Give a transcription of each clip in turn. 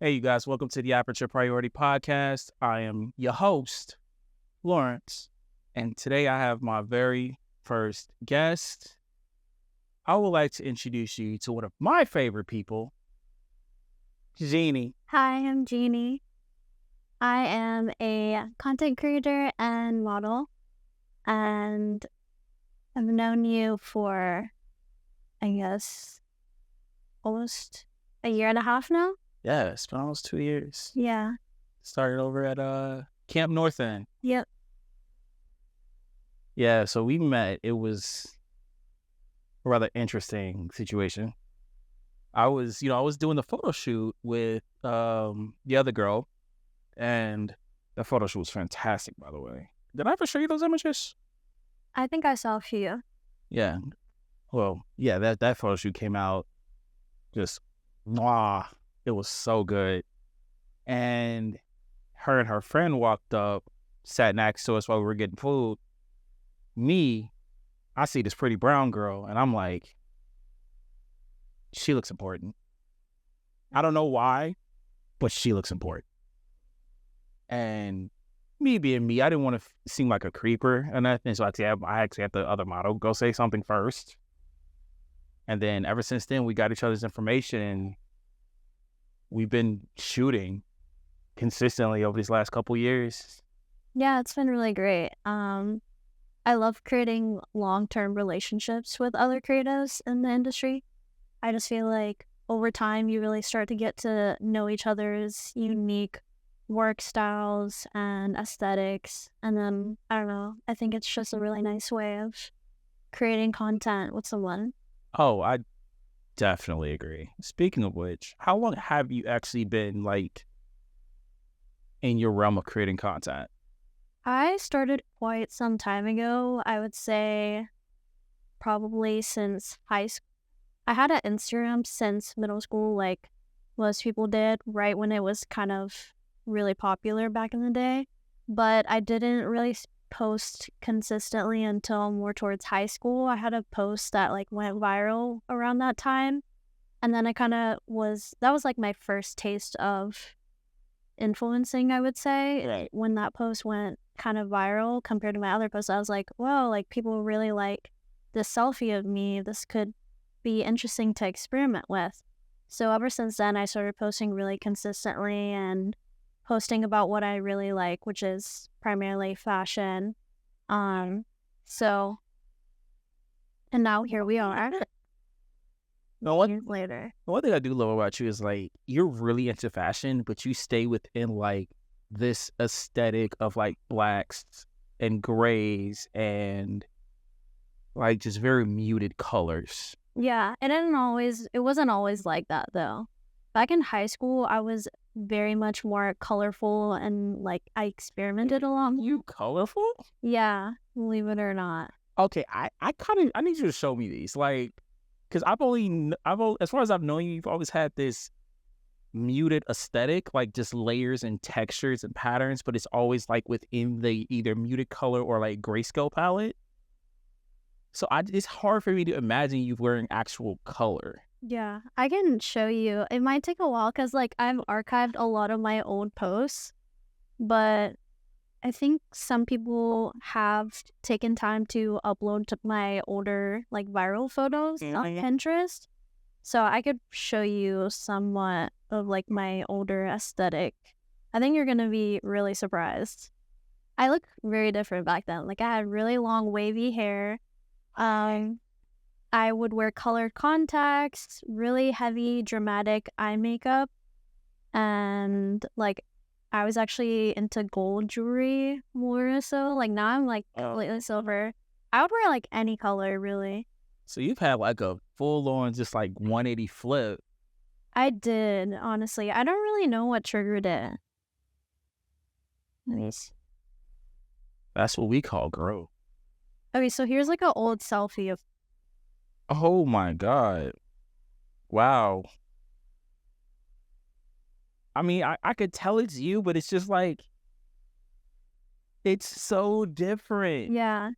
Hey, you guys, welcome to the Aperture Priority Podcast. I am your host, Lawrence, and today I have my very first guest. I would like to introduce you to one of my favorite people, Genie. Hi, I'm Genie. I am a content creator and model, and I've known you for, I guess, almost a year and a half now. Yeah, it's been almost 2 years. Yeah. Started over at Camp North End. Yep. Yeah, so we met. It was a rather interesting situation. I was doing the photo shoot with the other girl, and the photo shoot was fantastic, by the way. Did I ever show you those images? I think I saw a few. Yeah. Well, yeah, that photo shoot came out just, mwah. It was so good. And her friend walked up, sat next to us while we were getting food. I see this pretty brown girl, and I'm like, she looks important. I don't know why, but she looks important. And me being me, I didn't want to seem like a creeper or nothing, so I actually had the other model go say something first. And then ever since then, we got each other's information, and we've been shooting consistently over these last couple years. Yeah, it's been really great. I love creating long-term relationships with other creatives in the industry. I just feel like over time, you really start to get to know each other's unique work styles and aesthetics. And then, I don't know, I think it's just a really nice way of creating content with someone. Oh, I definitely agree. Speaking of which, how long have you actually been, in your realm of creating content? I started quite some time ago. I would say probably since high school. I had an Instagram since middle school, like most people did, right when it was kind of really popular back in the day. But I didn't really post consistently until more towards high school. I had a post that went viral around that time. And then that was my first taste of influencing, I would say. Right. When that post went kind of viral compared to my other posts, I was like, whoa, people really like this selfie of me. This could be interesting to experiment with. So ever since then, I started posting really consistently and posting about what I really like, which is primarily fashion. And now here we are. Years later. One thing I do love about you is you're really into fashion, but you stay within this aesthetic of blacks and grays and just very muted colors. Yeah, it wasn't always like that though. Back in high school, I was very much more colorful and I experimented a lot. You colorful? Yeah, believe it or not. Okay, I need you to show me these, because as far as I've known you, you've always had this muted aesthetic, just layers and textures and patterns, but it's always within the either muted color or grayscale palette. So it's hard for me to imagine you wearing actual color. Yeah, I can show you. It might take a while because I've archived a lot of my old posts, but I think some people have taken time to upload to my older viral photos on Pinterest. So I could show you somewhat of my older aesthetic. I think you're gonna be really surprised. I look very different back then. I had really long wavy hair. I would wear colored contacts, really heavy, dramatic eye makeup, and I was actually into gold jewelry more so. Now I'm completely silver. I would wear any color really. So you've had a full on just 180 flip. I did, honestly. I don't really know what triggered it. That's what we call growth. Okay, so here's an old selfie of. Oh my God. Wow. I mean, I could tell it's you, but it's just it's so different. Yeah.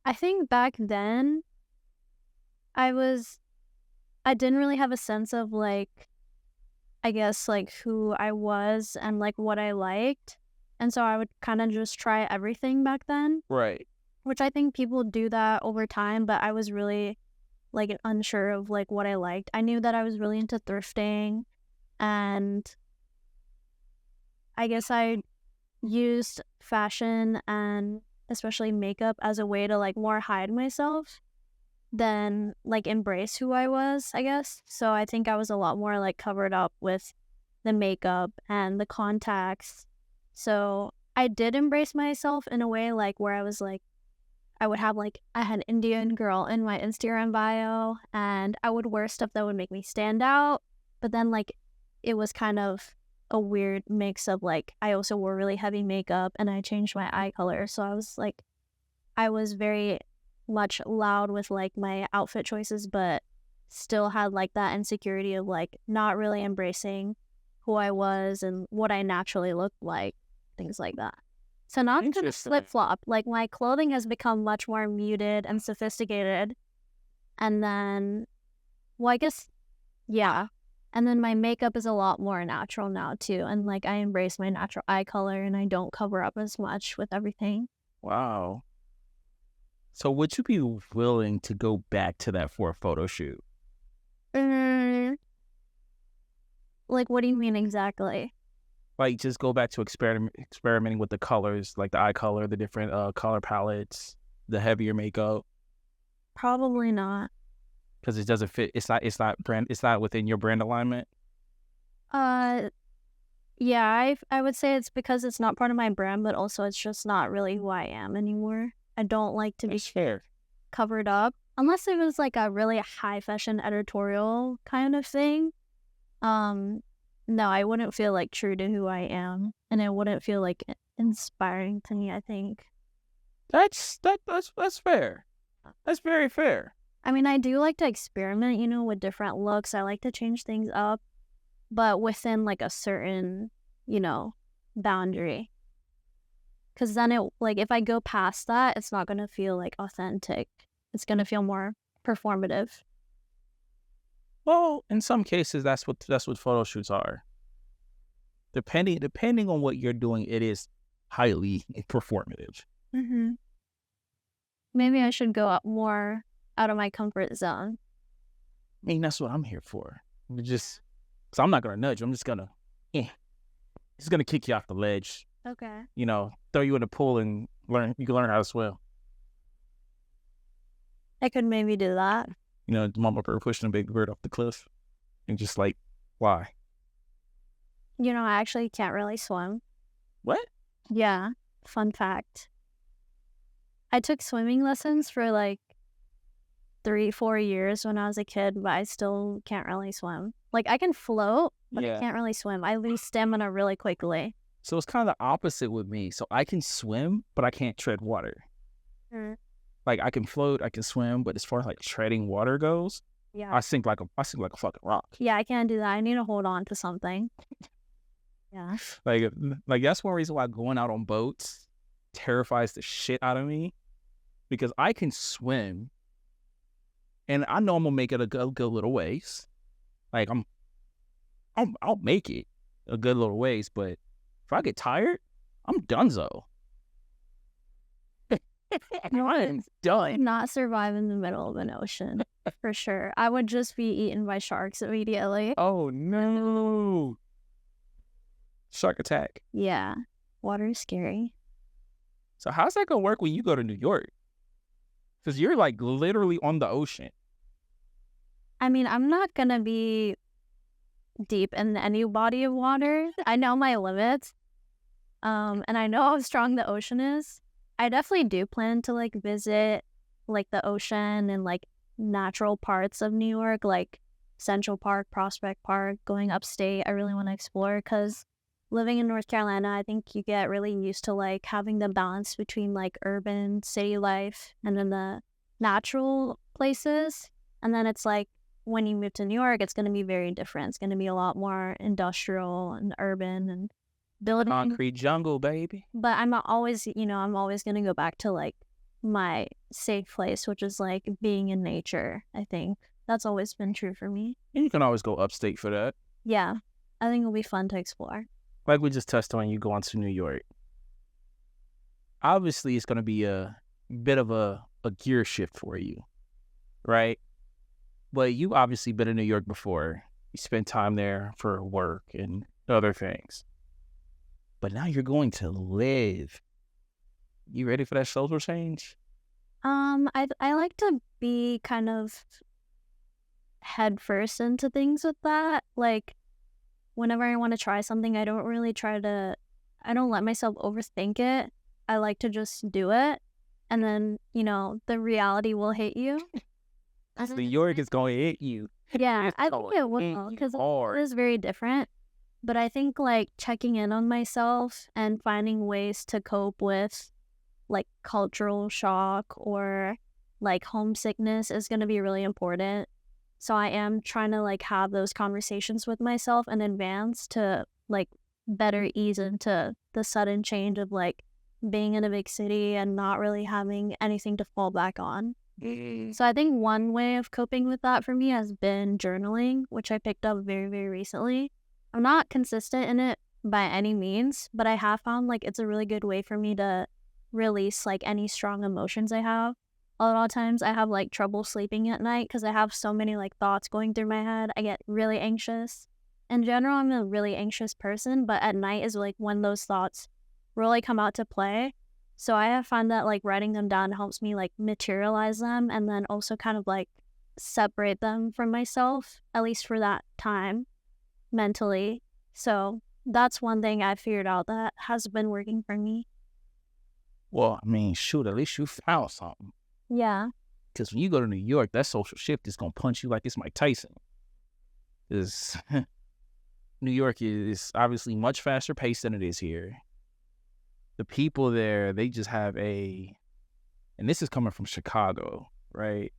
I think back then, I didn't really have a sense of I guess, like, who I was and, like, what I liked. And so I would kind of just try everything back then, Right. which I think people do that over time, but I was really, like, unsure of, like, what I liked. I knew that I was really into thrifting, and I guess I used fashion and especially makeup as a way to, like, more hide myself than, like, embrace who I was, I guess. So I think I was a lot more, like, covered up with the makeup and the contacts. So I did embrace myself in a way, like, where I was, like, I would have, like, I had Indian girl in my Instagram bio, and I would wear stuff that would make me stand out. But then, like, it was kind of a weird mix of, like, I also wore really heavy makeup and I changed my eye color. So I was, like, I was very much loud with, like, my outfit choices, but still had, like, that insecurity of, like, not really embracing who I was and what I naturally looked like, things like that. So not to Interesting. flip-flop, like, my clothing has become much more muted and sophisticated. And then, well, I guess, yeah. And then my makeup is a lot more natural now, too. And, like, I embrace my natural eye color and I don't cover up as much with everything. Wow. So would you be willing to go back to that for a photo shoot? Like, what do you mean exactly? Like, just go back to experimenting with the colors, like the eye color, the different color palettes, the heavier makeup, Probably not. because it doesn't fit. It's not within your brand alignment. Yeah, I would say it's because it's not part of my brand, but also it's just not really who I am anymore. I don't like to be That's fair. covered up unless it was, like, a really high fashion editorial kind of thing. No, I wouldn't feel, like, true to who I am, and it wouldn't feel, like, inspiring to me, I think. That's fair. That's very fair. I mean, I do like to experiment, with different looks. I like to change things up, but within, like, a certain, boundary. Because then if I go past that, it's not going to feel, like, authentic. It's going to feel more performative. Well, in some cases, that's what photo shoots are. Depending on what you're doing, it is highly performative. Mm-hmm. Maybe I should go up more out of my comfort zone. I mean, that's what I'm here for. Because I'm not gonna nudge you. I'm just gonna kick you off the ledge. Okay. Throw you in the pool and you can learn how to swim. I could maybe do that. Mama bird pushing a big bird off the cliff and just like, why? I actually can't really swim. What? Yeah. Fun fact. I took swimming lessons for like 3-4 years when I was a kid, but I still can't really swim. Like, I can float, but I can't really swim. I lose stamina really quickly. So it's kind of the opposite with me. So I can swim, but I can't tread water. Mm. Like, I can float, I can swim, but as far as like treading water goes, Yeah. I sink like a fucking rock. Yeah, I can't do that. I need to hold on to something. Yeah. Like that's one reason why going out on boats terrifies the shit out of me, because I can swim, and I know I'm gonna make it a good little ways. Like I'll make it a good little ways, but if I get tired, I'm donezo. No, I am done. Not survive in the middle of an ocean, for sure. I would just be eaten by sharks immediately. Oh no. Shark attack. Yeah. Water is scary. So how's that gonna work when you go to New York? Because you're like literally on the ocean. I mean, I'm not gonna be deep in any body of water. I know my limits. And I know how strong the ocean is. I definitely do plan to like visit like the ocean and like natural parts of New York, like Central Park, Prospect Park, going upstate. I really want to explore because living in North Carolina, I think you get really used to like having the balance between like urban city life and then the natural places. And then it's like when you move to New York, it's going to be very different. It's going to be a lot more industrial and urban and building. Concrete jungle, baby. But I'm always going to go back to like my safe place, which is like being in nature. I think that's always been true for me. And you can always go upstate for that. Yeah. I think it'll be fun to explore. Like we just touched on, you go on to New York. Obviously, it's going to be a bit of a gear shift for you, right? But you obviously been in New York before. You spent time there for work and other things. But now you're going to live. You ready for that social change? I like to be kind of head first into things with that. Like, whenever I want to try something, I don't let myself overthink it. I like to just do it. And then, the reality will hit you. New York is going to hit you. Yeah, I think it will, because it is very different. But I think, like, checking in on myself and finding ways to cope with, like, cultural shock or, like, homesickness is going to be really important. So I am trying to, like, have those conversations with myself in advance to, like, better ease into the sudden change of, like, being in a big city and not really having anything to fall back on. So I think one way of coping with that for me has been journaling, which I picked up very, very recently. I'm not consistent in it by any means, but I have found, like, it's a really good way for me to release, like, any strong emotions I have. A lot of times I have, like, trouble sleeping at night because I have so many, like, thoughts going through my head. I get really anxious. In general, I'm a really anxious person, but at night is, like, when those thoughts really come out to play. So I have found that, like, writing them down helps me, like, materialize them and then also kind of, like, separate them from myself, at least for that time, mentally. So that's one thing I figured out that has been working for me. Well, I mean, shoot, at least you found something. Yeah. Because when you go to New York, that social shift is going to punch you like it's Mike Tyson. Because New York is obviously much faster paced than it is here. The people there, they just have and this is coming from Chicago, right?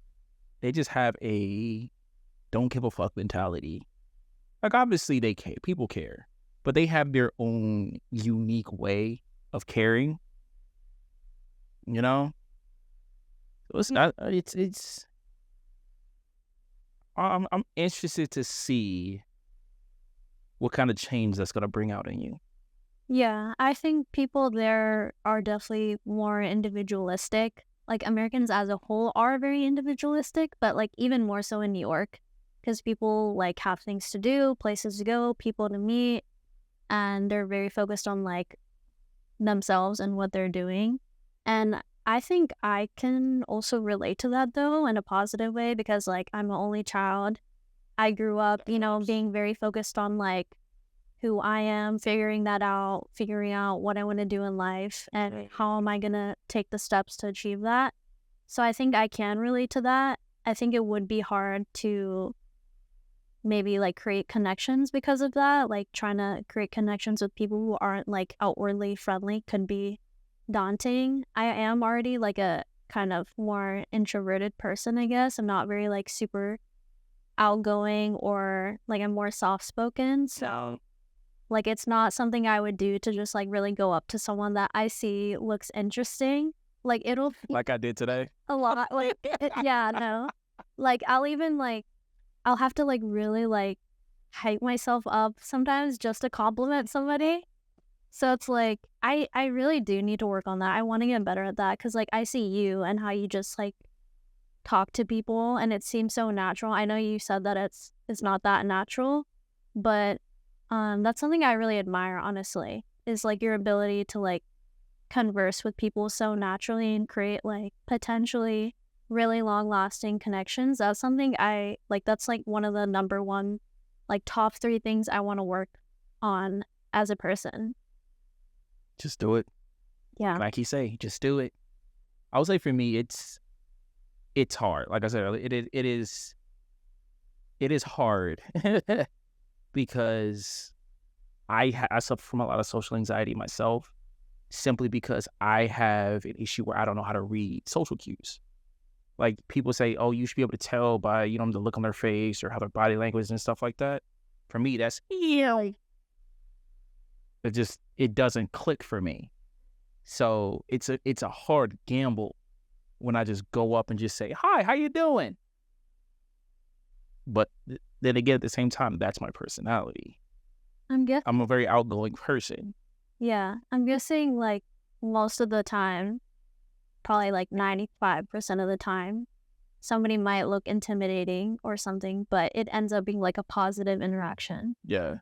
They just have a don't give a fuck mentality. Like, obviously they care, people care, but they have their own unique way of caring, So I'm interested to see what kind of change that's going to bring out in you. Yeah, I think people there are definitely more individualistic. Like, Americans as a whole are very individualistic, but, like, even more so in New York, because people, like, have things to do, places to go, people to meet, and they're very focused on, like, themselves and what they're doing. And I think I can also relate to that, though, in a positive way, because, like, I'm an only child. I grew up, being very focused on, like, who I am, figuring out what I want to do in life and how am I going to take the steps to achieve that. So I think I can relate to that. I think it would be hard to maybe, like, create connections because of that. Like, trying to create connections with people who aren't, like, outwardly friendly could be daunting. I am already, like, a kind of more introverted person, I guess. I'm not very, like, super outgoing, or, like, I'm more soft-spoken. So, like, it's not something I would do to just, like, really go up to someone that I see looks interesting. Like, it'll like I did today. A lot. Like, yeah, no. Like, I'll have to, like, really, like, hype myself up sometimes just to compliment somebody. So it's like, I really do need to work on that. I want to get better at that because, like, I see you and how you just, like, talk to people and it seems so natural. I know you said that it's not that natural, but that's something I really admire, honestly, is, like, your ability to, like, converse with people so naturally and create, like, potentially really long-lasting connections. That's something that's, like, one of the number one, like, top 3 things I want to work on as a person. Just do it. Yeah. Like you say, just do it. I would say for me, it's hard. Like I said earlier, it is hard because I suffer from a lot of social anxiety myself, simply because I have an issue where I don't know how to read social cues. Like, people say, oh, you should be able to tell by, the look on their face or how their body language and stuff like that. For me, that's, it doesn't click for me. So it's a hard gamble when I just go up and just say, hi, how you doing? But then again, at the same time, that's my personality. I'm a very outgoing person. Yeah, I'm guessing like most of the time, probably like 95% of the time, somebody might look intimidating or something, but it ends up being like a positive interaction. Yeah.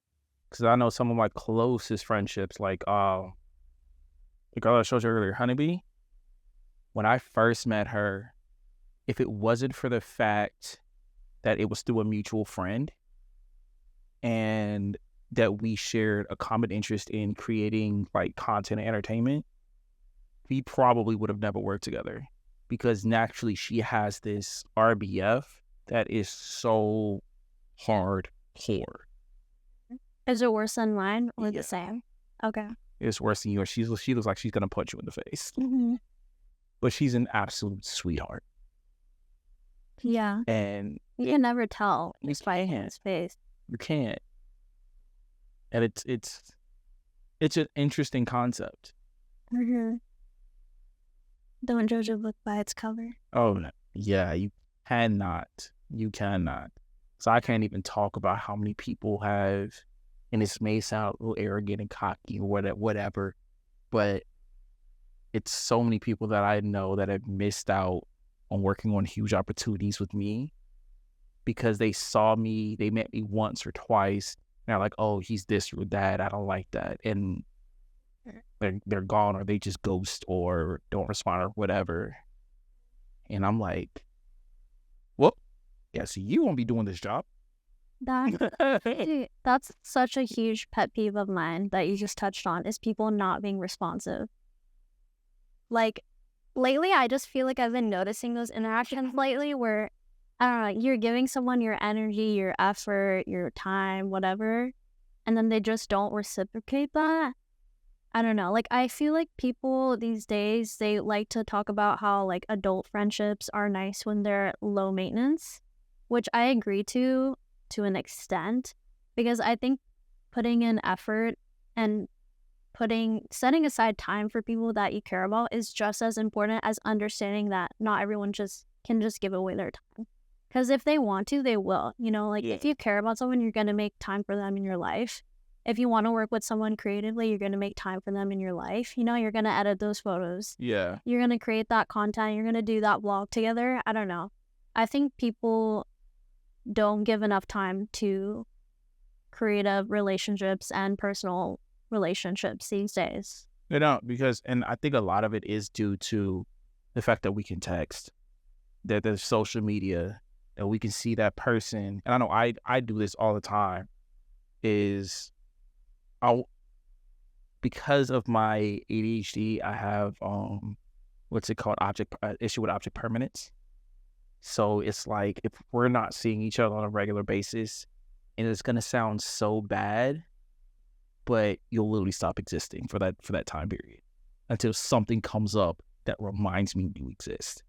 Because I know some of my closest friendships, like the girl I showed you earlier, Honeybee, when I first met her, if it wasn't for the fact that it was through a mutual friend and that we shared a common interest in creating like content and entertainment, we probably would have never worked together, because naturally she has this RBF that is so hardcore. Is it worse than mine or Yeah. the same? Okay. It's worse than yours. She looks like she's gonna punch you in the face. Mm-hmm. But she's an absolute sweetheart. Yeah. And You can never tell You just by can't. his face. you can't. And it's an interesting concept. Mm-hmm. Don't judge a book by its cover. Oh no. Yeah, you cannot. So I can't even talk about how many people have, and this may sound a little arrogant and cocky or whatever, but it's so many people that I know that have missed out on working on huge opportunities with me because they saw me, they met me once or twice, and they're like, oh, he's this or that, I don't like that. And they're gone, or they just ghost or don't respond or whatever. And I'm like, well, yeah, so you won't be doing this job. Dude, that's such a huge pet peeve of mine that you just touched on, is people not being responsive. Like, lately, I just feel like I've been noticing those interactions lately where, I don't know, you're giving someone your energy, your effort, your time, whatever, and then they just don't reciprocate that. I don't know. Like, I feel like people these days, they like to talk about how, like, adult friendships are nice when they're low maintenance, which I agree to an extent, because I think putting in effort and setting aside time for people that you care about is just as important as understanding that not everyone can just give away their time. Because if they want to, they will. You know, like, if you care about someone, you're going to make time for them in your life. If you want to work with someone creatively, you're going to make time for them in your life. You know, you're going to edit those photos. Yeah. You're going to create that content. You're going to do that vlog together. I don't know. I think people don't give enough time to creative relationships and personal relationships these days. They don't, and I think a lot of it is due to the fact that we can text, that there's social media, that we can see that person. And I know I do this all the time, because of my ADHD, I have what's it called, issue with object permanence. So it's like, if we're not seeing each other on a regular basis, and it's gonna sound so bad, but you'll literally stop existing for that time period until something comes up that reminds me you exist.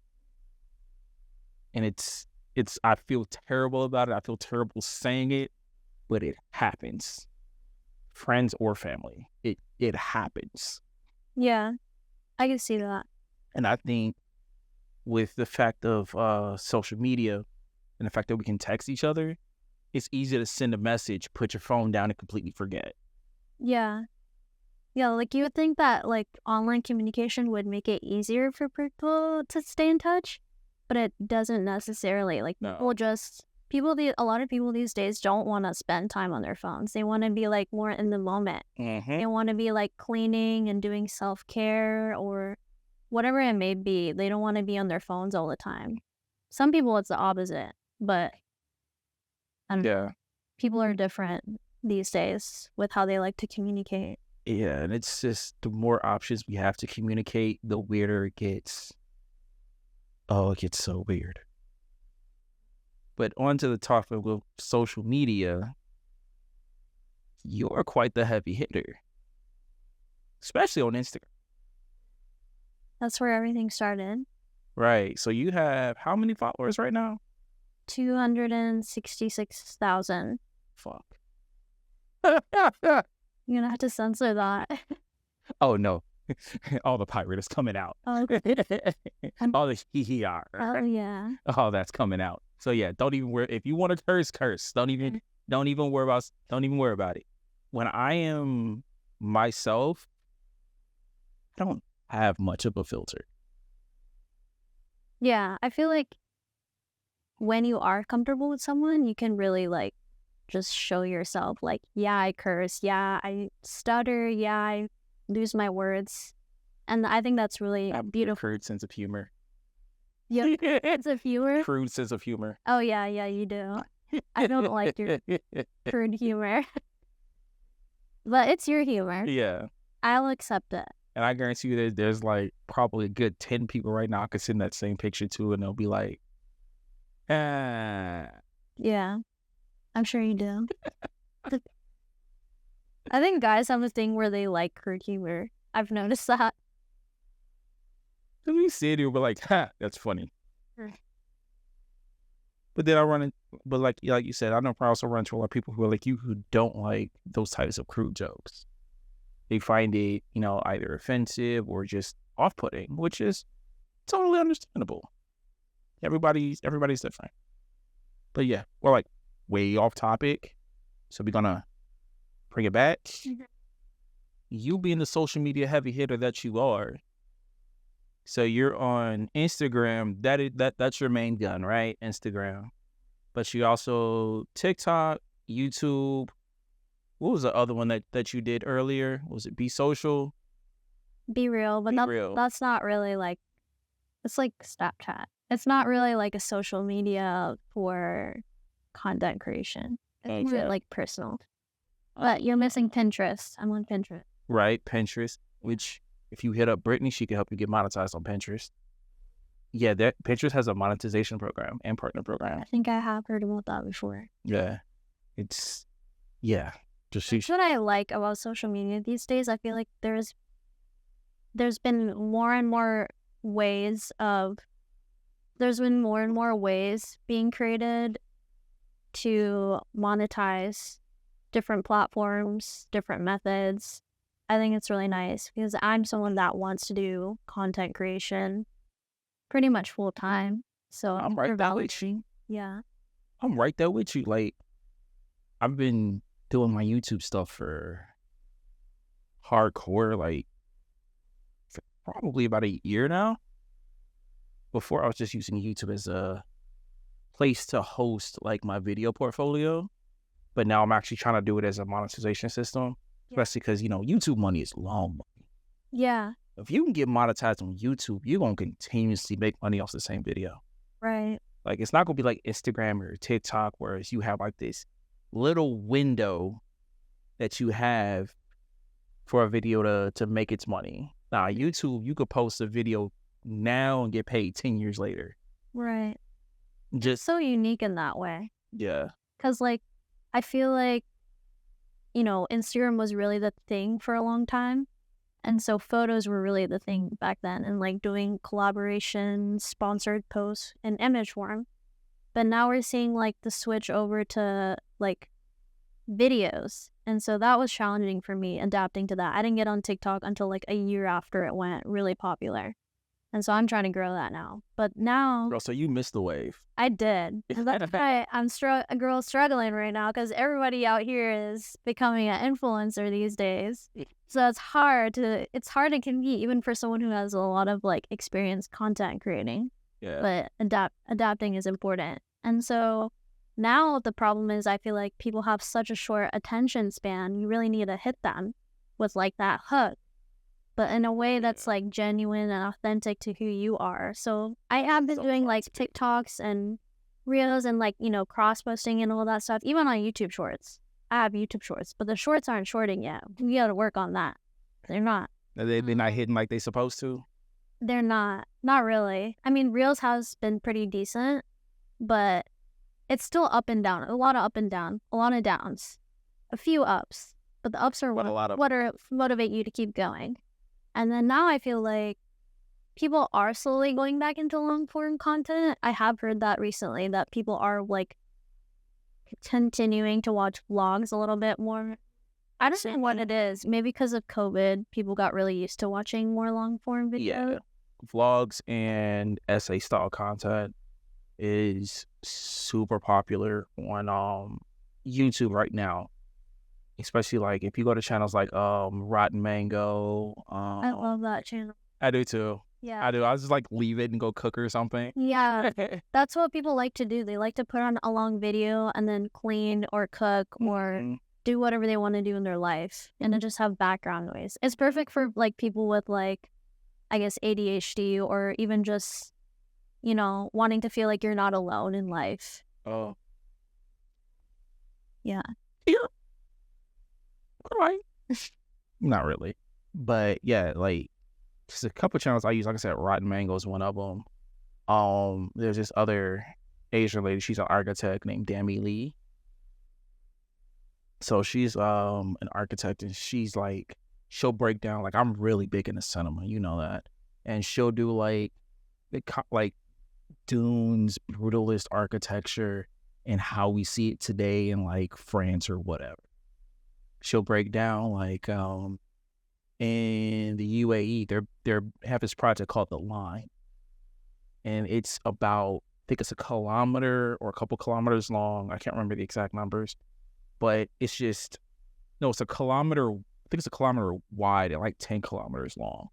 And it's I feel terrible about it. I feel terrible saying it, but it happens. Friends or family, it happens. Yeah, I can see that. And I think with the fact of social media and the fact that we can text each other, it's easy to send a message, put your phone down, and completely forget. Yeah. Yeah, like, you would think that, like, online communication would make it easier for people to stay in touch, but it doesn't necessarily. Like, No. a lot of people these days don't want to spend time on their phones. They want to be, like, more in the moment. Mm-hmm. They want to be, like, cleaning and doing self-care or whatever it may be. They don't want to be on their phones all the time. Some people, it's the opposite, but I don't know. People are different these days with how they like to communicate. Yeah, and it's just, the more options we have to communicate, the weirder it gets. Oh, it gets so weird. But on to the topic of social media, you're quite the heavy hitter, especially on Instagram. That's where everything started. Right. So you have how many followers right now? 266,000. Fuck. You're gonna have to censor that. Oh, no. All the pirate is coming out. Oh, All the hee-hee-are. oh yeah. Oh, that's coming out. So yeah, don't even worry. If you want to curse. Don't even worry about it. when I am myself, I don't have much of a filter. Yeah, I feel like when you are comfortable with someone, you can really like just show yourself. Like, yeah, I curse. Yeah, I stutter. Yeah, I lose my words. And I think that's really I have a beautiful. crude sense of humor. Yeah, sense of humor. Crude sense of humor. Oh yeah, you do. I don't like your crude humor, but it's your humor. Yeah. I'll accept it. And I guarantee you there's like probably a good 10 people right now I could send that same picture to, and they'll be like, ah. Yeah, I'm sure you do. I think guys have a thing where they like crude humor. I've noticed that. Let me see it, you'll be like, ha, that's funny. Sure. But then but like you said, I know I also run into a lot of people who are like you who don't like those types of crude jokes. They find it, either offensive or just off-putting, which is totally understandable. Everybody's different. But yeah, we're like way off topic, so we're gonna bring it back. Mhm. You being the social media heavy hitter that you are, so you're on Instagram. That's your main gun, right? Instagram. But you also TikTok, YouTube. What was the other one that you did earlier? Was it Be Social? Be real, but that's not really like, it's like Snapchat. It's not really like a social media for content creation. It's more like personal. But you're missing Pinterest. I'm on Pinterest. Right, Pinterest, which if you hit up Brittany, she can help you get monetized on Pinterest. Yeah, Pinterest has a monetization program and partner program. I think I have heard about that before. Yeah, it's, yeah. That's what I like about social media these days. I feel like there's been more and more ways being created to monetize different platforms, different methods. I think it's really nice because I'm someone that wants to do content creation pretty much full time. So I'm right there with you. Yeah. I'm right there with you. Like, I've been doing my YouTube stuff for hardcore, like, for probably about a year now. Before, I was just using YouTube as a place to host, like, my video portfolio. But now I'm actually trying to do it as a monetization system, especially because, YouTube money is long money. Yeah. If you can get monetized on YouTube, you're going to continuously make money off the same video. Right. Like, it's not going to be like Instagram or TikTok, whereas you have, like, this little window that you have for a video to make its money. Now, YouTube, you could post a video now and get paid 10 years later. Right. Just so unique in that way. Yeah. Because, like, I feel like, Instagram was really the thing for a long time. And so photos were really the thing back then, and like doing collaborations, sponsored posts in image form. But now we're seeing like the switch over to like videos. And so that was challenging for me, adapting to that. I didn't get on TikTok until like a year after it went really popular. And so I'm trying to grow that now. But now... Girl, so you missed the wave. I did. That's why I'm a girl struggling right now, because everybody out here is becoming an influencer these days. So it's hard to compete, even for someone who has a lot of like experience content creating. Yeah. But adapting is important. And so now the problem is, I feel like people have such a short attention span. You really need to hit them with like that hook, but in a way that's like genuine and authentic to who you are. So I have been doing like TikToks and Reels and like, cross posting and all that stuff, even on YouTube Shorts. I have YouTube Shorts, but the shorts aren't shorting yet. We got to work on that. They're not. They're not hitting like they supposed to? They're not. Not really. I mean, Reels has been pretty decent, but it's still up and down. A lot of up and down. A lot of downs. A few ups. But the ups are what motivate you to keep going. And then now I feel like people are slowly going back into long-form content. I have heard that recently, that people are like continuing to watch vlogs a little bit more. I don't know what it is. Maybe because of COVID, people got really used to watching more long-form videos. Yeah. Vlogs and essay style content is super popular on YouTube right now. especially like if you go to channels like Rotten Mango. I love that channel. I do too. Yeah. I do. I just like leave it and go cook or something. Yeah. That's what people like to do. They like to put on a long video and then clean or cook or do whatever they want to do in their life and then just have background noise. It's perfect for like people with like, I guess, ADHD or even just, you know, wanting to feel like you're not alone in life. Oh. Yeah. Yeah. All right. Not really. But yeah, like just a couple channels I use. Like I said, Rotten Mango is one of them. There's this other Asian lady. She's an architect named Dami Lee. So she's an architect, and she's like, she'll break down, like, I'm really big into cinema, you know that, and she'll do like Dune's brutalist architecture and how we see it today in like France or whatever. She'll break down like in the UAE, they have this project called The Line, and it's about, I think it's a kilometer or a couple kilometers long. I can't remember the exact numbers, but it's just, no, it's a kilometer. I think it's a kilometer wide and like 10 kilometers long.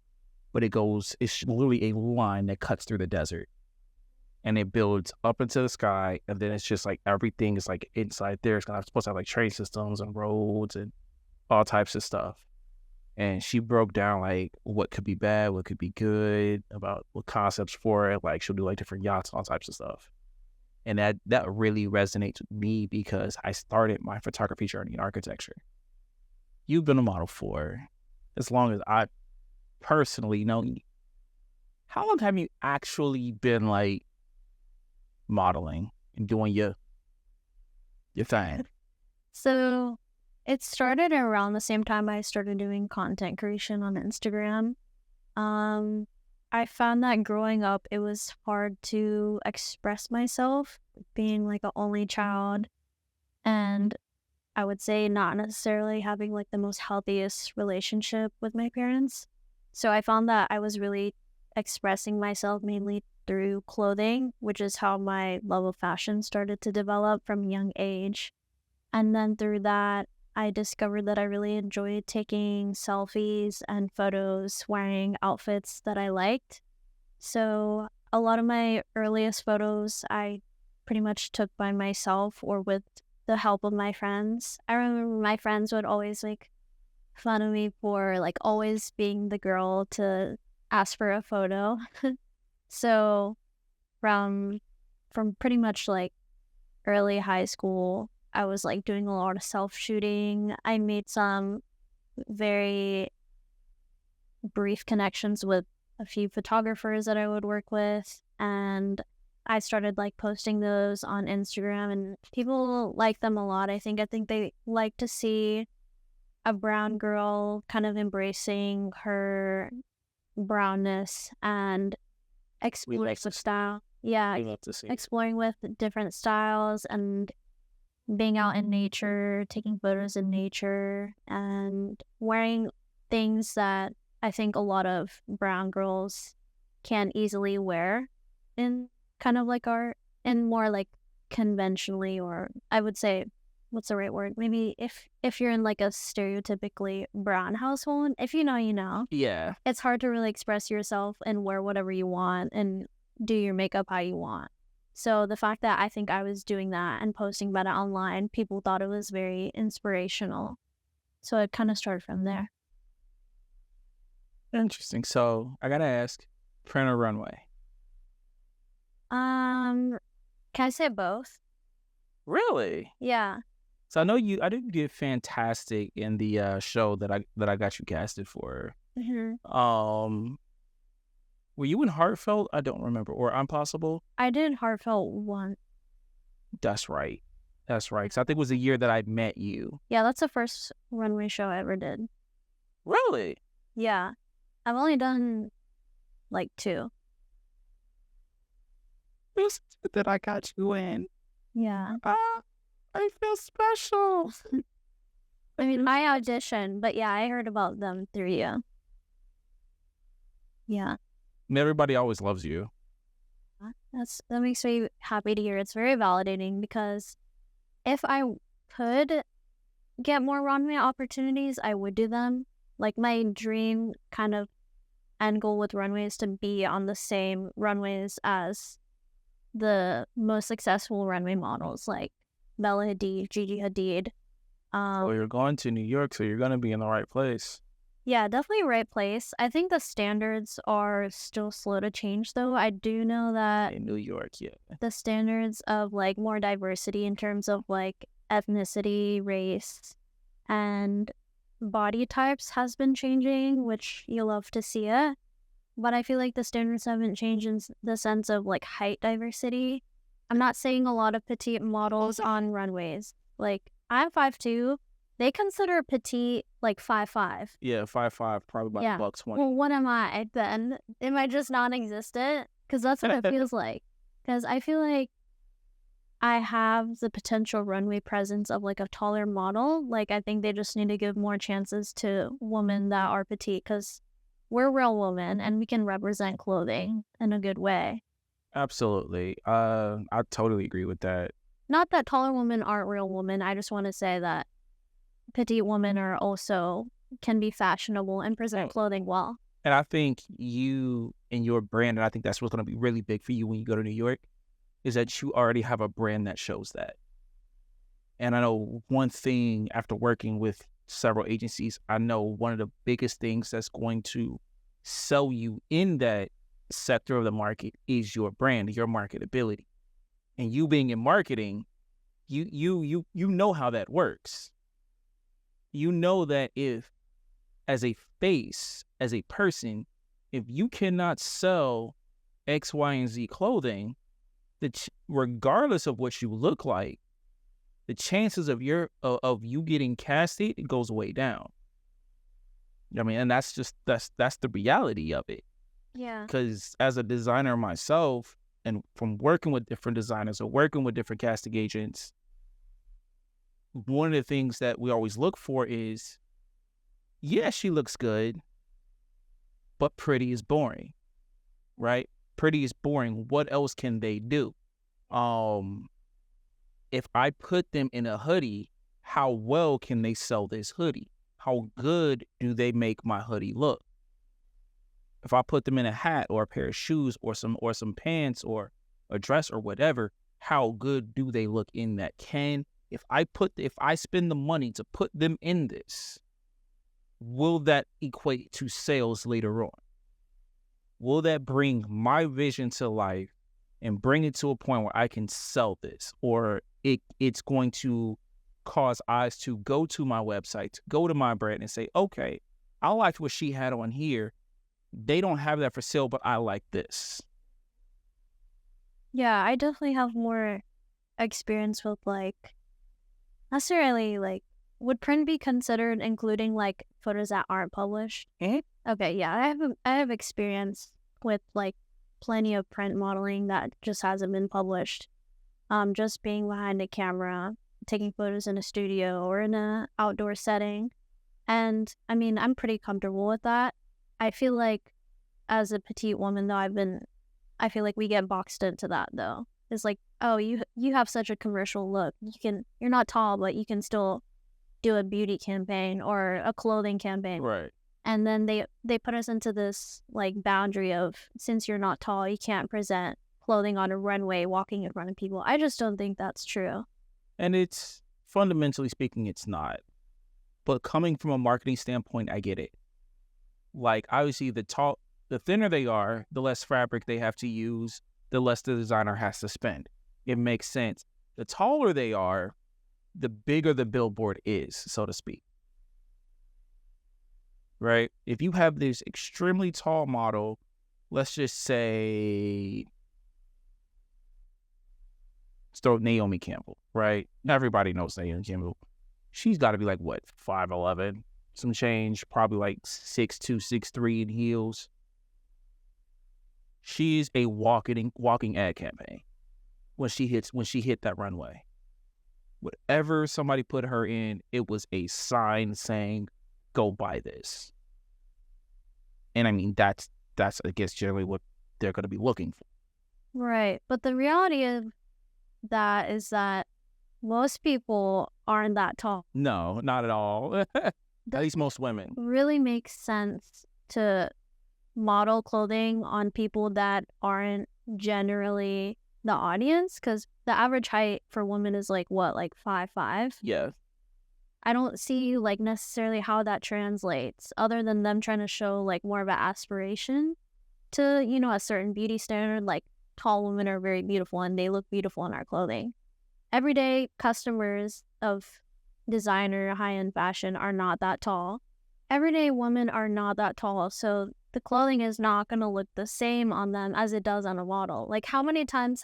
But it's literally a line that cuts through the desert, and it builds up into the sky, and then it's just like everything is like inside there. It's supposed to have like train systems and roads and all types of stuff. And she broke down like what could be bad, what could be good, about what concepts for it. Like she'll do like different yachts, all types of stuff. And that really resonates with me because I started my photography journey in architecture. You've been a model for as long as I personally know you. How long have you actually been like modeling and doing your thing? So it started around the same time I started doing content creation on Instagram. I found that growing up, it was hard to express myself, being like an only child, and I would say not necessarily having like the most healthiest relationship with my parents. So I found that I was really expressing myself mainly through clothing, which is how my love of fashion started to develop from a young age. And then through that, I discovered that I really enjoyed taking selfies and photos wearing outfits that I liked. So a lot of my earliest photos I pretty much took by myself or with the help of my friends. I remember my friends would always make fun of me for like always being the girl to ask for a photo. So from pretty much like early high school, I was like doing a lot of self-shooting. I made some very brief connections with a few photographers that I would work with, and I started like posting those on Instagram, and people like them a lot. I think they like to see a brown girl kind of embracing her brownness and exploring with style. Yeah, We love to see it. exploring with different styles and being out in nature, taking photos in nature, and wearing things that I think a lot of brown girls can easily wear in kind of like art and more like conventionally, or I would say, what's the right word? Maybe if you're in like a stereotypically brown household, if you know, you know. Yeah. It's hard to really express yourself and wear whatever you want and do your makeup how you want. So the fact that I think I was doing that and posting about it online, people thought it was very inspirational. So it kind of started from there. Interesting. So I gotta ask, print or runway? Can I say both? Really? Yeah. So I know you did fantastic in the show that I got you casted for. Mm-hmm. Were you in Heartfelt? I don't remember. Or Impossible? I did Heartfelt one. That's right. That's right. So I think it was the year that I met you. Yeah, that's the first runway show I ever did. Really? Yeah. I've only done like 2. It was that I got you in. Yeah. I feel special. I mean, my audition, but yeah, I heard about them through you. Yeah. Everybody always loves you. That makes me happy to hear. It's very validating because if I could get more runway opportunities, I would do them. Like, my dream kind of end goal with runway is to be on the same runways as the most successful runway models, like Bella Hadid, Gigi Hadid. Well, you're going to New York, so you're going to be in the right place. Yeah, definitely right place. I think the standards are still slow to change, though. I do know that In New York, yeah. the standards of, like, more diversity in terms of, like, ethnicity, race, and body types has been changing, which you love to see it. But I feel like the standards haven't changed in the sense of, like, height diversity. I'm not saying a lot of petite models on runways. Like, I'm 5'2". They consider petite, like, 5'5". Yeah, 5'5", probably about Yeah. $120. Well, what am I then? Am I just non-existent? Because that's what it feels like. Because I feel like I have the potential runway presence of, like, a taller model. Like, I think they just need to give more chances to women that are petite, because we're real women and we can represent clothing in a good way. Absolutely. I totally agree with that. Not that taller women aren't real women. I just want to say that petite women are also can be fashionable and present clothing well. And I think you and your brand, and I think that's what's going to be really big for you when you go to New York, is that you already have a brand that shows that. And I know one thing, after working with several agencies, I know one of the biggest things that's going to sell you in that sector of the market is your brand, your marketability. And you being in marketing, you know how that works. You know that if, as a face, as a person, if you cannot sell X, Y, and Z clothing, regardless of what you look like, the chances of you getting casted, it goes way down. I mean, and that's the reality of it. Yeah. Because as a designer myself, and from working with different designers or working with different casting agents, one of the things that we always look for is, yeah, she looks good, but pretty is boring, right? Pretty is boring. What else can they do? If I put them in a hoodie, how well can they sell this hoodie? How good do they make my hoodie look? If I put them in a hat or a pair of shoes or some pants or a dress or whatever, how good do they look in that? If I spend the money to put them in this, will that equate to sales later on? Will that bring my vision to life and bring it to a point where I can sell this? Or it's going to cause eyes to go to my website, to go to my brand and say, okay, I liked what she had on here. They don't have that for sale, but I like this. Yeah, I definitely have more experience with, like, necessarily, like, would print be considered including, like, photos that aren't published? Okay, yeah, I have experience with, like, plenty of print modeling that just hasn't been published. Just being behind a camera, taking photos in a studio or in an outdoor setting. And, I mean, I'm pretty comfortable with that. I feel like as a petite woman, though, I feel like we get boxed into that, though. It's like, oh, you have such a commercial look. You're not tall, but you can still do a beauty campaign or a clothing campaign. Right. And then they put us into this, like, boundary of, since you're not tall, you can't present clothing on a runway walking in front of people. I just don't think that's true. And it's, fundamentally speaking, it's not. But coming from a marketing standpoint, I get it. Like, obviously, the thinner they are, the less fabric they have to use, the less the designer has to spend. It makes sense. The taller they are, the bigger the billboard is, so to speak. Right? If you have this extremely tall model, let's just say, let's throw Naomi Campbell, right? Everybody knows Naomi Campbell. She's got to be like, what, 5'11", some change, probably like 6'2", 6'3" in heels. She's a walking ad campaign when she hit that runway. Whatever somebody put her in, it was a sign saying, go buy this. And I mean, that's I guess generally what they're going to be looking for. Right. But the reality of that is that most people aren't that tall. No, not at all. At least most women. Really makes sense to model clothing on people that aren't generally the audience, because the average height for women is like what, like 5'5"? Yeah. I don't see like necessarily how that translates, other than them trying to show like more of an aspiration to, you know, a certain beauty standard. Like tall women are very beautiful and they look beautiful in our clothing. Everyday customers of designer high-end fashion are not that tall. Everyday women are not that tall, so the clothing is not going to look the same on them as it does on a model. Like, how many times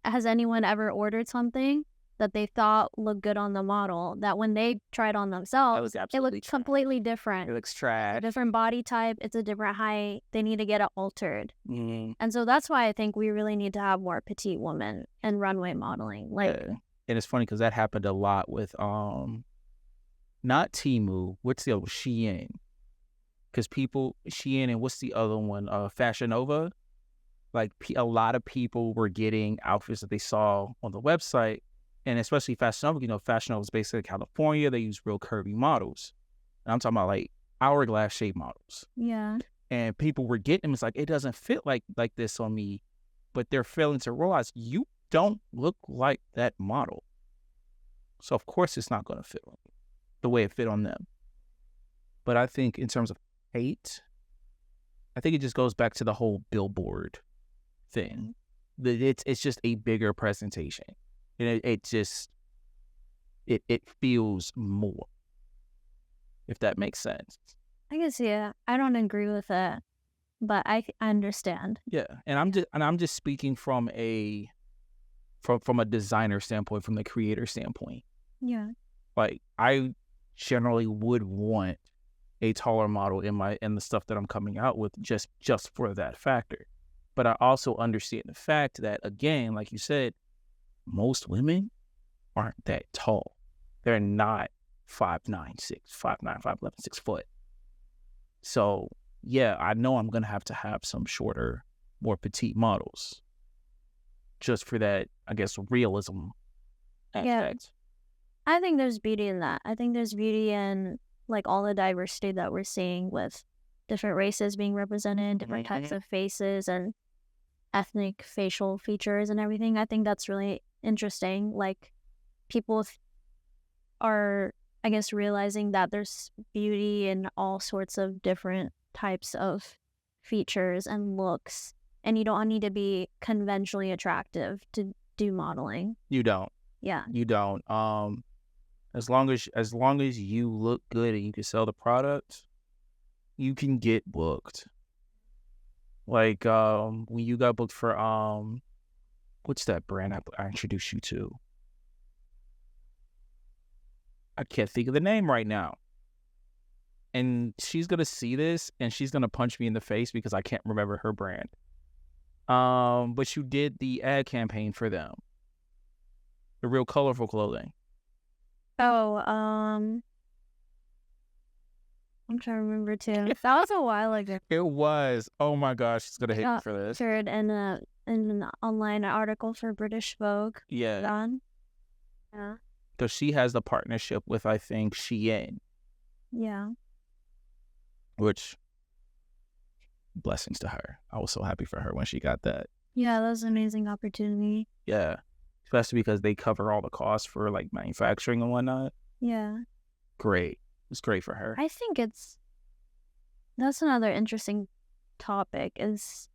has anyone ever ordered something that they thought looked good on the model, that when they tried on themselves, it looked completely different? It looks trash. A different body type, it's a different height, they need to get it altered. Mm-hmm. And so that's why I think we really need to have more petite women in runway modeling. Like, yeah. And it's funny because that happened a lot with not Temu, what's the other, Shein. Because Shein, and what's the other one, Fashion Nova? Like a lot of people were getting outfits that they saw on the website, and especially Fashion Nova. You know, Fashion Nova is basically California. They use real curvy models. And I'm talking about like hourglass shape models. yeah. And people were getting them. It's like, it doesn't fit like this on me. But they're failing to realize you don't look like that model. So of course it's not going to fit the way it fit on them. But I think in terms of height, I think it just goes back to the whole billboard thing. It's just a bigger presentation. And it feels more, if that makes sense. I guess, yeah. I don't agree with that, but I understand. Yeah, and I'm just speaking from a designer standpoint, from the creator standpoint. Yeah. Like, I generally would want a taller model in the stuff that I'm coming out with, just for that factor. But I also understand the fact that, again, like you said, most women aren't that tall. They're not 5'9", 5'9", 5'11", 6 foot. So yeah, I know I'm gonna have to have some shorter, more petite models, just for that, I guess, realism aspect. I think there's beauty in that. I think there's beauty in like all the diversity that we're seeing with different races being represented, different types of faces and ethnic facial features and everything. I think that's really interesting. Like, people are, I guess, realizing that there's beauty in all sorts of different types of features and looks, and you don't need to be conventionally attractive to do modeling. You don't. Yeah. You don't. As long as you look good and you can sell the product, you can get booked. Like when you got booked for what's that brand I introduced you to? I can't think of the name right now. And she's gonna see this and she's gonna punch me in the face because I can't remember her brand. But you did the ad campaign for them. The Real Colorful Clothing. Oh, I'm trying to remember too. That was a while ago. It was. Oh my gosh, she's gonna hate me for this. Featured in an online article for British Vogue. Yeah. Yeah. Because she has the partnership with, I think, Shein. Yeah. Which, blessings to her. I was so happy for her when she got that. Yeah, that was an amazing opportunity. Yeah. Especially because they cover all the costs for like manufacturing and whatnot. Yeah. Great. It's great for her. I think that's another interesting topic, is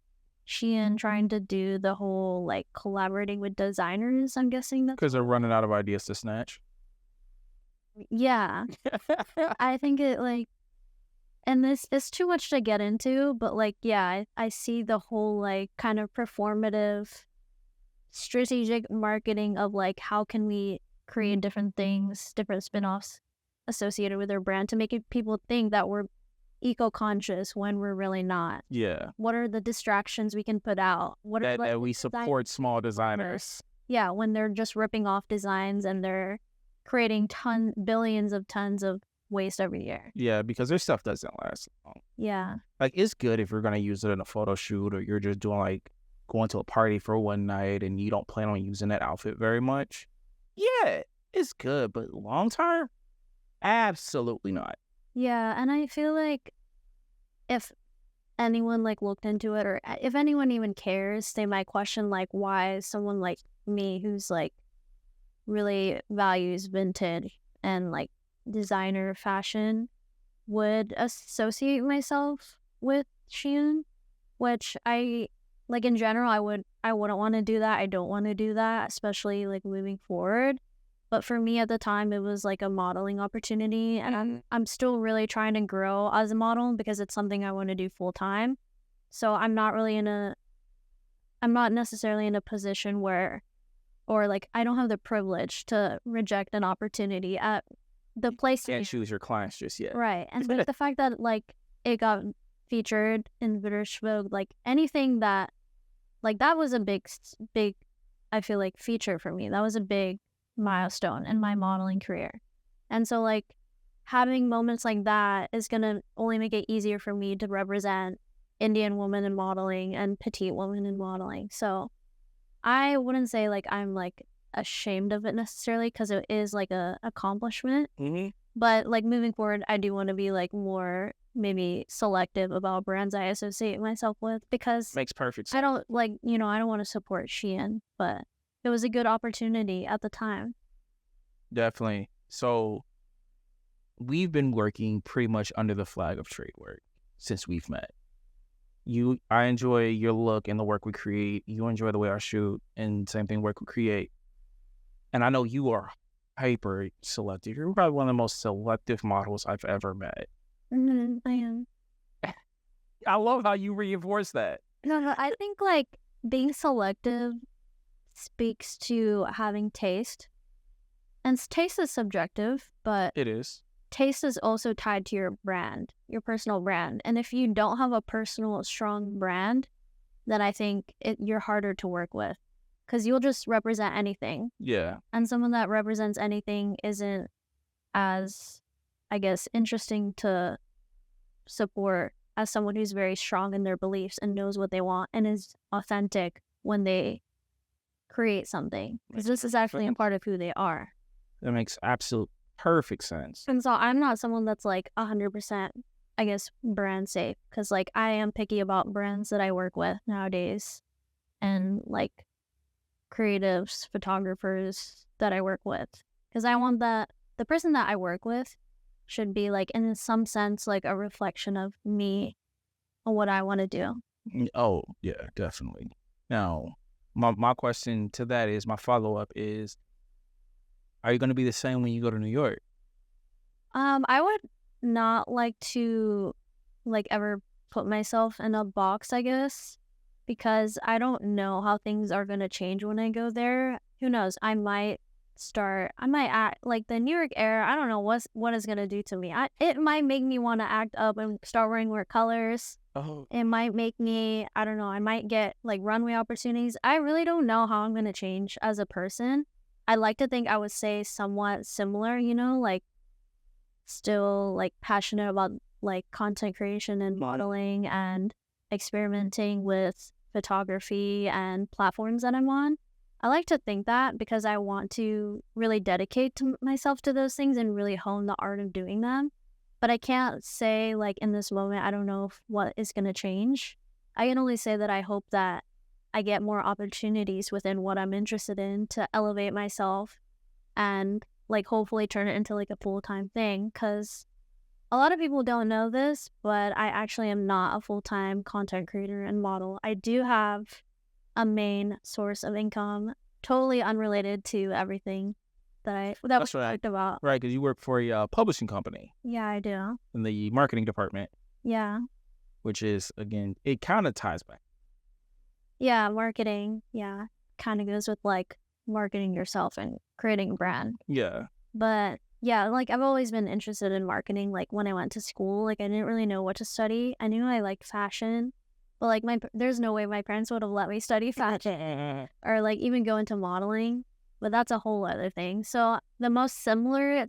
Shein trying to do the whole like collaborating with designers. I'm guessing that's because they're running out of ideas to snatch. Yeah. I think it like, and this is too much to get into, but like, yeah, I see the whole like kind of performative strategic marketing of like, how can we create different things, different spin-offs associated with their brand to make people think that we're eco-conscious when we're really not. Yeah. What are the distractions we can put out? What are that we support small designers. Yeah, when they're just ripping off designs and they're creating billions of tons of waste every year. Yeah, because their stuff doesn't last long. Yeah. Like, it's good if you're going to use it in a photo shoot, or you're just doing like going to a party for one night and you don't plan on using that outfit very much. yeah, it's good, but long term, absolutely not. Yeah, and I feel like if anyone like looked into it, or if anyone even cares, they might question like why someone like me who's like really values vintage and like designer fashion would associate myself with Shein, which I like in general I wouldn't want to do that. I don't want to do that, especially like moving forward. But for me at the time it was like a modeling opportunity, and I'm still really trying to grow as a model because it's something I want to do full time. So I'm not necessarily in a position where, or like I don't have the privilege to reject an opportunity at the place. Can't choose your clients just yet. Right. And like the fact that like it got featured in British Vogue, like anything that, like that was a big, I feel like feature for me. That was a big milestone in my modeling career. And so like having moments like that is going to only make it easier for me to represent Indian women in modeling and petite women in modeling. So I wouldn't say like I'm like ashamed of it necessarily, because it is like a accomplishment. Mm-hmm. But like moving forward, I do want to be like more maybe selective about brands I associate myself with, because Makes perfect sense. I don't like, I don't want to support Shein, but it was a good opportunity at the time. Definitely. So we've been working pretty much under the flag of trade work since we've met. I enjoy your look and the work we create. You enjoy the way I shoot, and same thing, work we create. And I know you are hyper selective. You're probably one of the most selective models I've ever met. I am. I love how you reinforce that. No, I think like being selective speaks to having taste. And taste is subjective, but It is. Taste is also tied to your brand, your personal brand. And if you don't have a personal, strong brand, then I think you're harder to work with, because you'll just represent anything. Yeah. And someone that represents anything isn't as, I guess, interesting to support as someone who's very strong in their beliefs and knows what they want and is authentic when they create something. Because this is actually a part of who they are. That makes absolute perfect sense. And so I'm not someone that's like 100%, I guess, brand safe, because like I am picky about brands that I work with nowadays, and like creatives, photographers that I work with, because I want that the person that I work with should be like in some sense like a reflection of me and what I want to do. Oh, yeah, definitely. Now, my question to that is, my follow-up is, are you going to be the same when you go to New York? I would not like to like ever put myself in a box, I guess, because I don't know how things are going to change when I go there. Who knows? I might act like the New York air. I don't know what it's going to do to me. It might make me want to act up and start wearing more colors. Oh. It might make me, I don't know, I might get like runway opportunities. I really don't know how I'm going to change as a person. I like to think I would say somewhat similar, like still like passionate about like content creation and modeling and experimenting with photography and platforms that I'm on. I like to think that because I want to really dedicate myself to those things and really hone the art of doing them. But I can't say like in this moment, I don't know what is going to change. I can only say that I hope that I get more opportunities within what I'm interested in to elevate myself and like hopefully turn it into like a full-time thing, because a lot of people don't know this, but I actually am not a full-time content creator and model. I do have a main source of income totally unrelated to everything that we talked about. Right, because you work for a publishing company. Yeah, I do. In the marketing department. Yeah. Which is, again, it kind of ties back. Yeah, marketing. Yeah, kind of goes with like marketing yourself and creating a brand. Yeah. But yeah, like I've always been interested in marketing. Like when I went to school, like I didn't really know what to study. I knew I liked fashion, but like there's no way my parents would have let me study fashion or like even go into modeling. But that's a whole other thing. So the most similar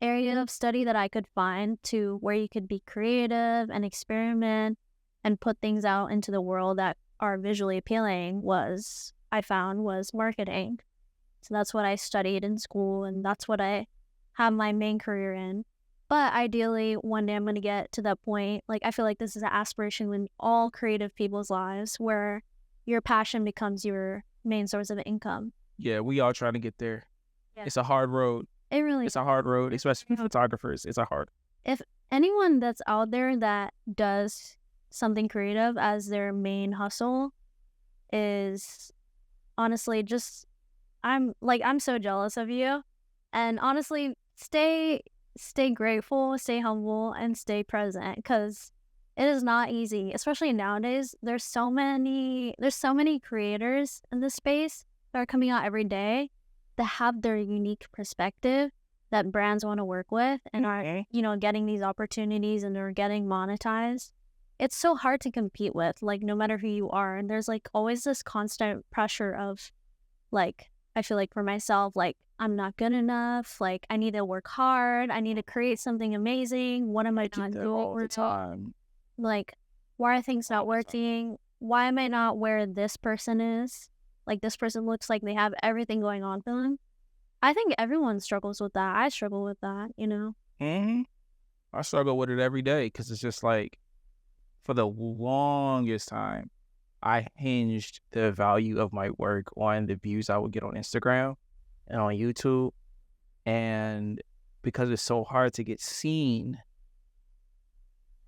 area of study that I could find to where you could be creative and experiment and put things out into the world that are visually appealing was marketing. So that's what I studied in school, and that's what I have my main career in. But ideally, one day I'm going to get to that point. Like, I feel like this is an aspiration in all creative people's lives where your passion becomes your main source of income. Yeah, we all trying to get there. Yeah. It's a hard road. It really It's a hard road, especially for photographers. It's a hard. If anyone that's out there that does something creative as their main hustle is honestly just, I'm so jealous of you. And honestly, stay grateful, stay humble, and stay present, because it is not easy, especially nowadays. There's so many creators in this space that are coming out every day that have their unique perspective that brands want to work with and are, getting these opportunities and are getting monetized. It's so hard to compete with, like, no matter who you are. And there's like always this constant pressure of, like, I feel like for myself, like, I'm not good enough. Like, I need to work hard. I need to create something amazing. What am I not doing all the time? Like, why are things not working? Why am I not where this person is? Like, this person looks like they have everything going on for them. I think everyone struggles with that. I struggle with that, Mm-hmm. I struggle with it every day because it's just like, for the longest time, I hinged the value of my work on the views I would get on Instagram and on YouTube. And because it's so hard to get seen,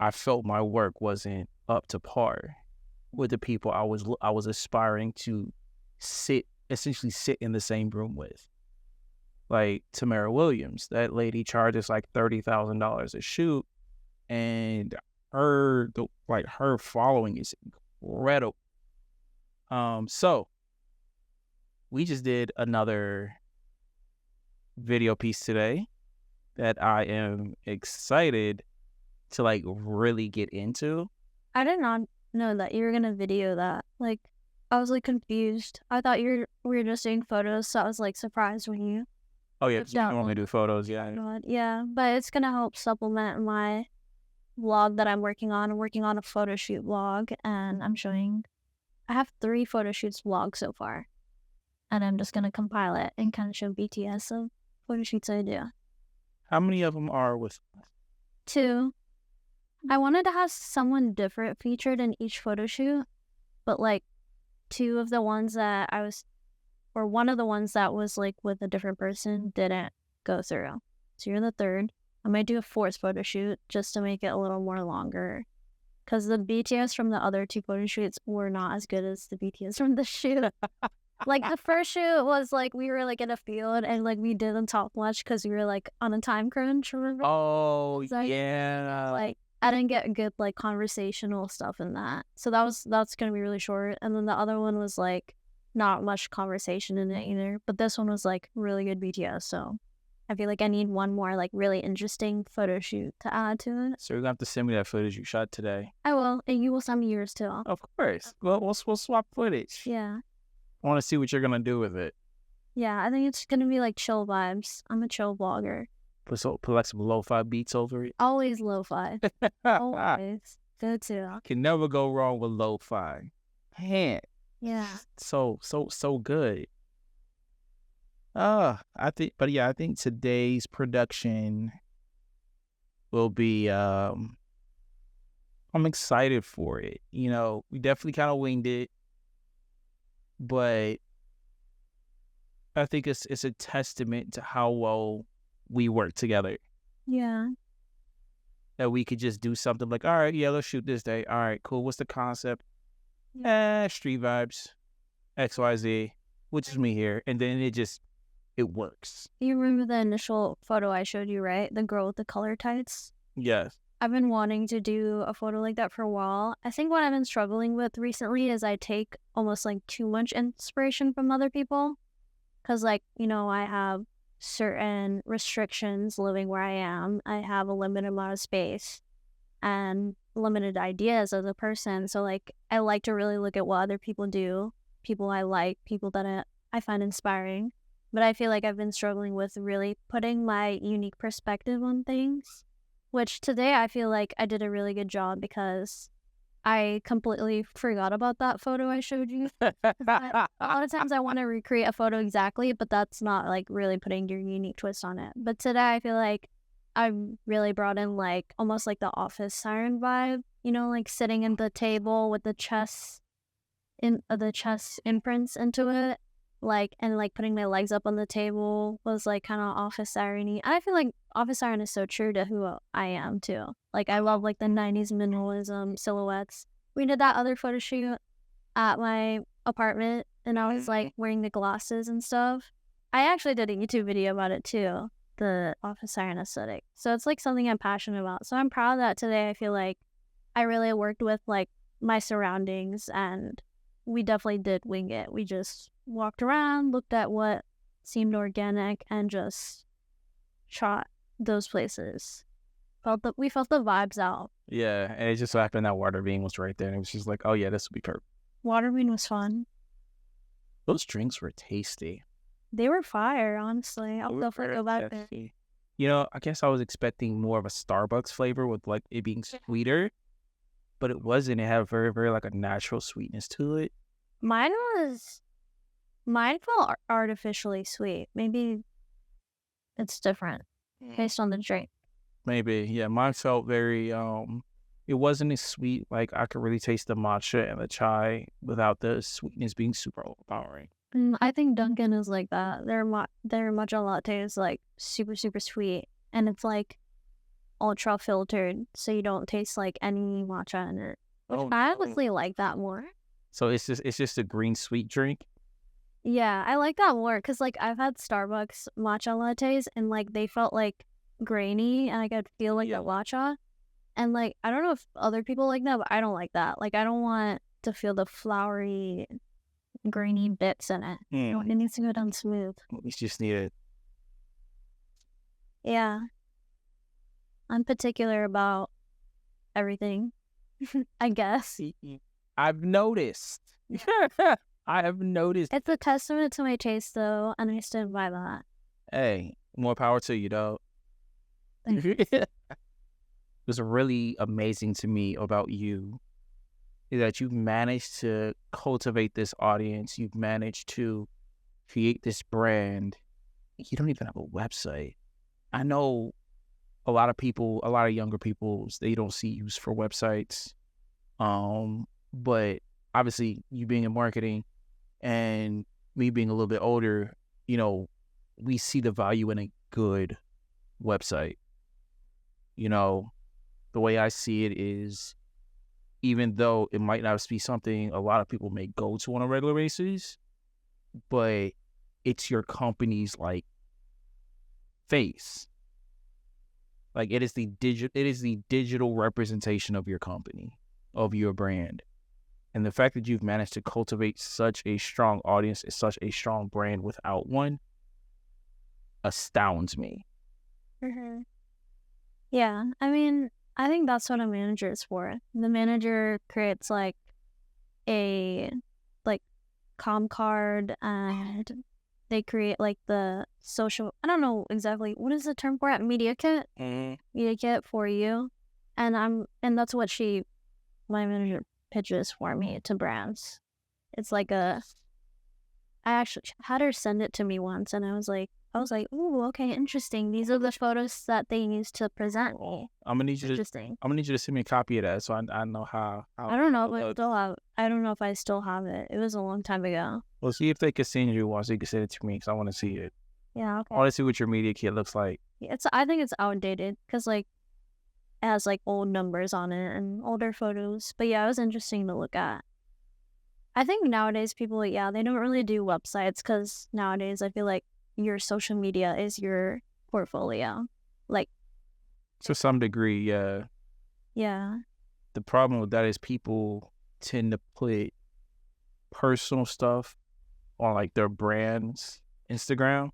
I felt my work wasn't up to par with the people I was aspiring to essentially sit in the same room with. Like Tamara Williams, that lady charges like $30,000 a shoot, and her following is incredible. So we just did another video piece today that I am excited to like really get into. I did not know that you were gonna video that. Like, I was like confused. I thought we were just doing photos, so I was like surprised when you. Oh yeah, you want me to do photos? Yeah. Yeah, but it's gonna help supplement my vlog that I'm working on. I'm working on a photo shoot vlog, and I have 3 photo shoots vlogged so far, and I'm just gonna compile it and kind of show BTS of photo shoots I do. How many of them are with? 2. I wanted to have someone different featured in each photo shoot, but like 2 of the ones that one of the ones that was like with a different person didn't go through. So you're the 3rd. I might do a 4th photo shoot just to make it a little more longer, because the BTS from the other 2 photo shoots were not as good as the BTS from the shoot. Like, the first shoot was like we were like in a field and like we didn't talk much because we were like on a time crunch, remember? Oh, so yeah. Like, I didn't get good like conversational stuff in that. So that's gonna be really short. And then the other one was like not much conversation in it either. But this one was like really good BTS. So I feel like I need one more like really interesting photo shoot to add to it. So you're gonna have to send me that footage you shot today. I will, and you will send me yours too. Of course. Well, we'll swap footage. Yeah. I want to see what you're gonna do with it. Yeah, I think it's gonna be like chill vibes. I'm a chill vlogger. Put like some lo-fi beats over it. Always lo-fi. Always. Go to. Can never go wrong with lo-fi. Man. Yeah. So good. I think today's production will be I'm excited for it. We definitely kind of winged it, but I think it's a testament to how well we work together. Yeah. That we could just do something like, all right, yeah, let's shoot this day. All right, cool. What's the concept? Yeah. Street vibes, XYZ, which is me here. And then it works. You remember the initial photo I showed you, right? The girl with the color tights? Yes. I've been wanting to do a photo like that for a while. I think what I've been struggling with recently is I take almost like too much inspiration from other people. Because like, I have certain restrictions living where I am. I have a limited amount of space and limited ideas as a person. So like, I like to really look at what other people do, people I like, people that I find inspiring. But I feel like I've been struggling with really putting my unique perspective on things, which today I feel like I did a really good job because I completely forgot about that photo I showed you. A lot of times I want to recreate a photo exactly, but that's not like really putting your unique twist on it. But today I feel like I really brought in like almost like the office siren vibe, like sitting at the table with the chess imprints into it, and putting my legs up on the table was like kind of office siren-y. I feel like office siren is so true to who I am too. Like I love like the 90s minimalism silhouettes. We did that other photo shoot at my apartment and I was like wearing the glasses and stuff. I actually did a YouTube video about it too, the office siren aesthetic. So it's like something I'm passionate about. So I'm proud that today I feel like I really worked with like my surroundings and we definitely did wing it. We just walked around, looked at what seemed organic, and just shot those places. We felt the vibes out. Yeah, and it just so happened that water bean was right there, and it was just like, oh yeah, this would be perfect. Water bean was fun. Those drinks were tasty. They were fire, honestly. I'll definitely go back there. I guess I was expecting more of a Starbucks flavor with like it being sweeter, but it wasn't. It had very, very like a natural sweetness to it. Mine felt artificially sweet. Maybe it's different based on the drink. Maybe, yeah. Mine felt very, it wasn't as sweet. Like I could really taste the matcha and the chai without the sweetness being super overpowering. I think Dunkin' is like that. Their matcha latte is like super, super sweet. And it's like ultra filtered. So you don't taste like any matcha in it. Which I honestly like that more. So it's just a green sweet drink? Yeah, I like that more. Because like I've had Starbucks matcha lattes and like they felt like grainy and I could feel like the matcha. And like I don't know if other people like that, but I don't like that. Like I don't want to feel the flowery grainy bits in it. It needs to go down smooth. We just need it. Yeah. I'm particular about everything, I guess. I've noticed. I have noticed. It's a testament to my taste, though, and I stand by that. Hey, more power to you, dog. It was really amazing to me about you is that you've managed to cultivate this audience. You've managed to create this brand. You don't even have a website. I know a lot of younger people, they don't see use for websites. But obviously you being in marketing and me being a little bit older, we see the value in a good website. The way I see it is, even though it might not be something a lot of people may go to on a regular basis, but it's your company's like face. Like it is the digital representation of your company, of your brand. And the fact that you've managed to cultivate such a strong audience and such a strong brand without one astounds me. Mm-hmm. Yeah, I mean, I think that's what a manager is for. The manager creates like a comm card and they create like the social, I don't know exactly, what is the term for it? Media kit? Media kit for you. And that's what my manager pitches for me to brands. It's like I actually had her send it to me once and I was like, ooh, okay, interesting. These are the photos that they use to present me. I'm gonna need you to send me a copy of that so I know how I don't know if I still have it. It was a long time ago. Well, see if they could send you one so you can send it to me because I want to see it. Yeah, okay. I want to see what your media kit looks like. I think it's outdated because like it has like old numbers on it and older photos. But yeah, it was interesting to look at. I think nowadays people, they don't really do websites because nowadays I feel like your social media is your portfolio. Like, to some degree, yeah. Yeah. The problem with that is people tend to put personal stuff on like their brand's Instagram.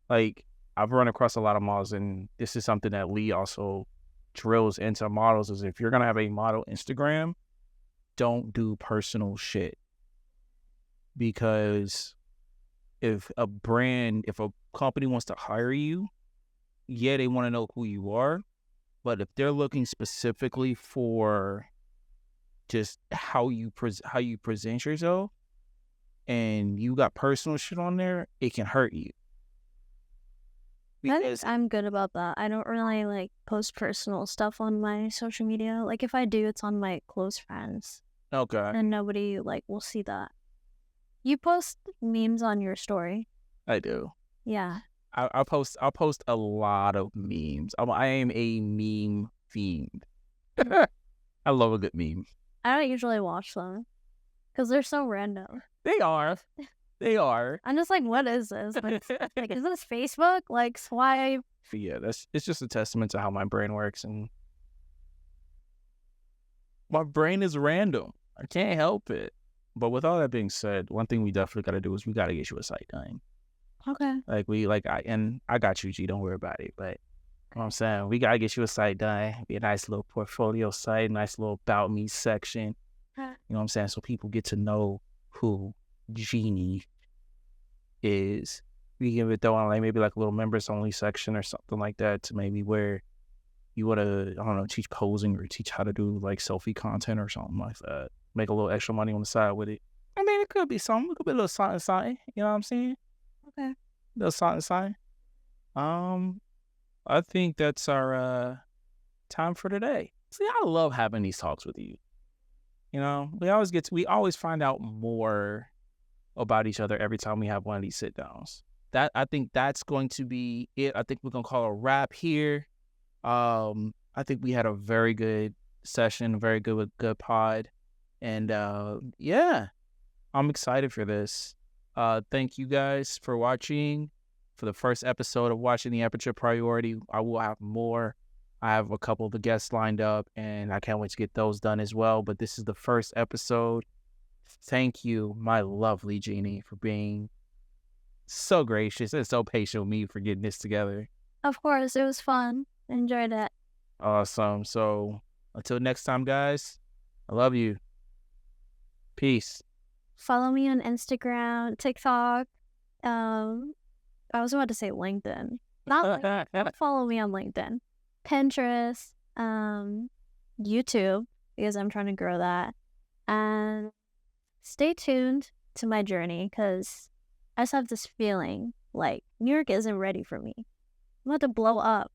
Like I've run across a lot of models, and this is something that Lee also drills into models, is if you're gonna have a model Instagram, don't do personal shit. Because if a company wants to hire you, they want to know who you are. But if they're looking specifically for just how you present yourself, and you got personal shit on there, it can hurt you. Because I'm good about that. I don't really like post personal stuff on my social media. Like if I do, it's on my close friends, okay, and nobody like will see that. You post memes on your story. I do. Yeah. I'll post a lot of memes. I am a meme fiend. I love a good meme. I don't usually watch them because they're so random. They are. I'm just like, what is this? Like, is this Facebook? Like, swipe. But yeah, it's just a testament to how my brain works, and my brain is random. I can't help it. But with all that being said, one thing we definitely got to do is we got to get you a site done. Okay. I got you, G. Don't worry about it. But you know what I'm saying, we got to get you a site done. Be a nice little portfolio site, nice little about me section. You know what I'm saying? So people get to know who Genie is. We can throw on like maybe like a little members only section or something like that, to maybe where you want to, I don't know, teach posing or teach how to do like selfie content or something like that. Make a little extra money on the side with it. I mean, it could be something. It could be a little something. You know what I'm saying? Okay. A little something. I think that's our time for today. See, I love having these talks with you. You know, we always find out more about each other every time we have one of these sit downs. I think that's going to be it. I think we're gonna call a wrap here. I think we had a very good session, very good pod, and yeah, I'm excited for this. Thank you guys for watching. For the first episode of watching the Aperture Priority, I will have more. I have a couple of the guests lined up, and I can't wait to get those done as well. But this is the first episode. Thank you, my lovely Genie, for being so gracious and so patient with me for getting this together. Of course, it was fun. Enjoyed it. Awesome. So until next time, guys, I love you. Peace. Follow me on Instagram, TikTok. I was about to say LinkedIn. Don't follow me on LinkedIn. Pinterest, YouTube, because I'm trying to grow that. And stay tuned to my journey, because I just have this feeling like New York isn't ready for me. I'm about to blow up.